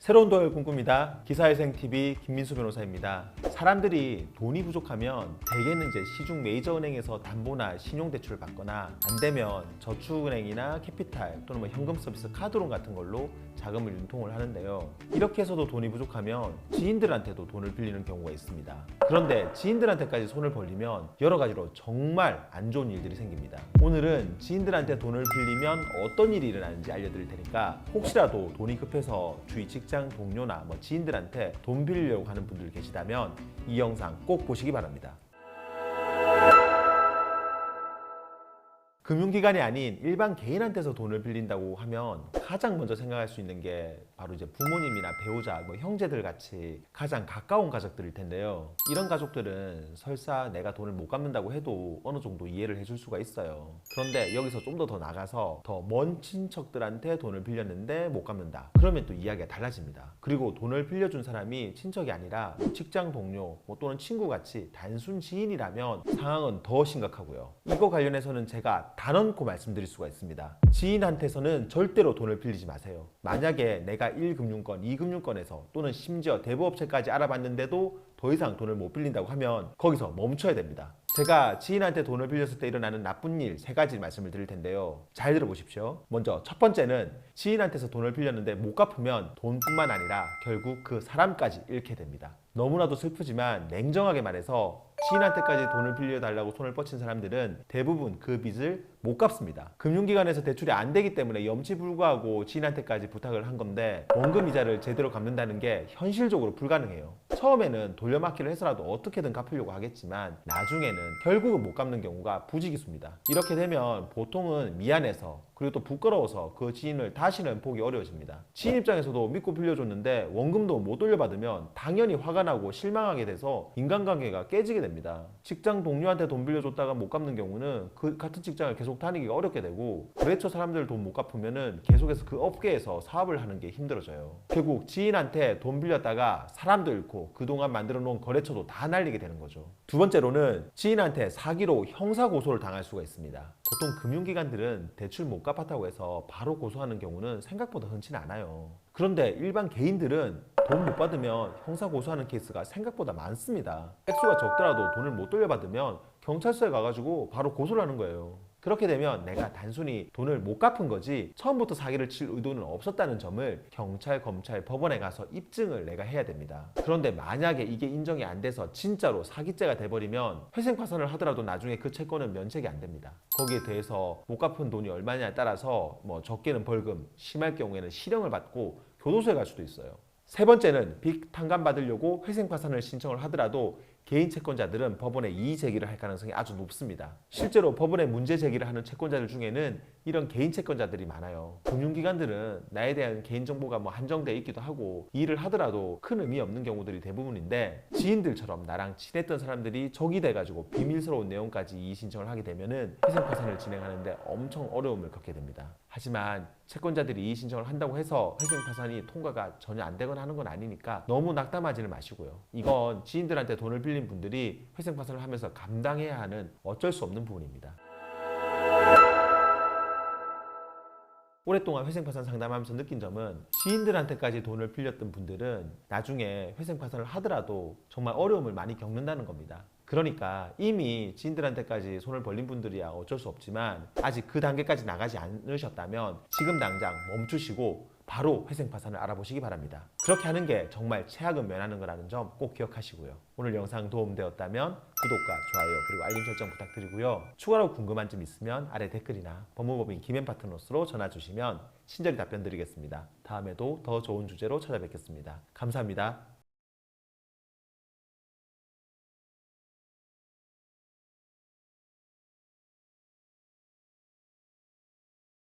새로운 돈을 꿈꿉니다. 기사회생TV 김민수 변호사입니다. 사람들이 돈이 부족하면 대개는 이제 시중 메이저은행에서 담보나 신용대출을 받거나 안 되면 저축은행이나 캐피탈 또는 현금 서비스 카드론 같은 걸로 자금을 융통을 하는데요. 이렇게 해서도 돈이 부족하면 지인들한테도 돈을 빌리는 경우가 있습니다. 그런데 지인들한테까지 손을 벌리면 여러 가지로 정말 안 좋은 일들이 생깁니다. 오늘은 지인들한테 돈을 빌리면 어떤 일이 일어나는지 알려드릴 테니까 혹시라도 돈이 급해서 주위 직장 동료나 지인들한테 돈 빌리려고 하는 분들 계시다면 이 영상 꼭 보시기 바랍니다. 금융기관이 아닌 일반 개인한테서 돈을 빌린다고 하면 가장 먼저 생각할 수 있는 게 바로 이제 부모님이나 배우자, 형제들 같이 가장 가까운 가족들일 텐데요. 이런 가족들은 설사 내가 돈을 못 갚는다고 해도 어느 정도 이해를 해줄 수가 있어요. 그런데 여기서 좀 더 나가서 더 먼 친척들한테 돈을 빌렸는데 못 갚는다. 그러면 또 이야기가 달라집니다. 그리고 돈을 빌려준 사람이 친척이 아니라 직장 동료 또는 친구 같이 단순 지인이라면 상황은 더 심각하고요. 이거 관련해서는 제가 단언코 말씀드릴 수가 있습니다. 지인한테서는 절대로 돈을 빌리지 마세요. 만약에 내가 1금융권, 2금융권에서 또는 심지어 대부업체까지 알아봤는데도 더 이상 돈을 못 빌린다고 하면 거기서 멈춰야 됩니다. 제가 지인한테 돈을 빌렸을 때 일어나는 나쁜 일 3가지 말씀을 드릴 텐데요. 잘 들어보십시오. 먼저 첫 번째는 지인한테서 돈을 빌렸는데 못 갚으면 돈뿐만 아니라 결국 그 사람까지 잃게 됩니다. 너무나도 슬프지만 냉정하게 말해서 지인한테까지 돈을 빌려달라고 손을 뻗친 사람들은 대부분 그 빚을 못 갚습니다. 금융기관에서 대출이 안 되기 때문에 염치불구하고 지인한테까지 부탁을 한 건데 원금 이자를 제대로 갚는다는 게 현실적으로 불가능해요. 처음에는 돌려막기를 해서라도 어떻게든 갚으려고 하겠지만 나중에는 결국은 못 갚는 경우가 부지기수입니다. 이렇게 되면 보통은 미안해서 그리고 또 부끄러워서 그 지인을 다시는 보기 어려워집니다. 지인 입장에서도 믿고 빌려줬는데 원금도 못 돌려받으면 당연히 화가 나고 실망하게 돼서 인간관계가 깨지게 됩니다. 직장 동료한테 돈 빌려줬다가 못 갚는 경우는 그 같은 직장을 계속 다니기가 어렵게 되고 거래처 사람들 돈 못 갚으면은 계속해서 그 업계에서 사업을 하는 게 힘들어져요. 결국 지인한테 돈 빌렸다가 사람도 잃고 그동안 만들어 놓은 거래처도 다 날리게 되는 거죠. 두 번째로는 지인한테 사기로 형사고소를 당할 수가 있습니다. 보통 금융기관들은 대출 못 갚았다고 해서 바로 고소하는 경우는 생각보다 흔치는 않아요. 그런데 일반 개인들은 돈 못 받으면 형사고소하는 케이스가 생각보다 많습니다. 액수가 적더라도 돈을 못 돌려받으면 경찰서에 가가지고 바로 고소를 하는 거예요. 그렇게 되면 내가 단순히 돈을 못 갚은 거지 처음부터 사기를 칠 의도는 없었다는 점을 경찰, 검찰, 법원에 가서 입증을 내가 해야 됩니다. 그런데 만약에 이게 인정이 안 돼서 진짜로 사기죄가 돼버리면 회생파산을 하더라도 나중에 그 채권은 면책이 안 됩니다. 거기에 대해서 못 갚은 돈이 얼마냐에 따라서 적게는 벌금, 심할 경우에는 실형을 받고 교도소에 갈 수도 있어요. 세 번째는 빚 탕감받으려고 회생파산을 신청을 하더라도 개인 채권자들은 법원에 이의 제기를 할 가능성이 아주 높습니다. 실제로 법원에 문제 제기를 하는 채권자들 중에는 이런 개인 채권자들이 많아요. 금융기관들은 나에 대한 개인정보가 한정되어 있기도 하고 이 일을 하더라도 큰 의미 없는 경우들이 대부분인데 지인들처럼 나랑 친했던 사람들이 적이 돼가지고 비밀스러운 내용까지 이의 신청을 하게 되면은 회생파산을 진행하는데 엄청 어려움을 겪게 됩니다. 하지만 채권자들이 이의 신청을 한다고 해서 회생파산이 통과가 전혀 안 되거나 하는 건 아니니까 너무 낙담하지는 마시고요. 이건 지인들한테 돈을 빌린 분들이 회생파산을 하면서 감당해야 하는 어쩔 수 없는 부분입니다. 오랫동안 회생파산 상담하면서 느낀 점은 지인들한테까지 돈을 빌렸던 분들은 나중에 회생파산을 하더라도 정말 어려움을 많이 겪는다는 겁니다. 그러니까 이미 지인들한테까지 손을 벌린 분들이야 어쩔 수 없지만 아직 그 단계까지 나가지 않으셨다면 지금 당장 멈추시고 바로 회생파산을 알아보시기 바랍니다. 그렇게 하는 게 정말 최악은 면하는 거라는 점 꼭 기억하시고요. 오늘 영상 도움되었다면 구독과 좋아요 그리고 알림 설정 부탁드리고요. 추가로 궁금한 점 있으면 아래 댓글이나 법무법인 김앤파트너스로 전화 주시면 친절히 답변 드리겠습니다. 다음에도 더 좋은 주제로 찾아뵙겠습니다. 감사합니다.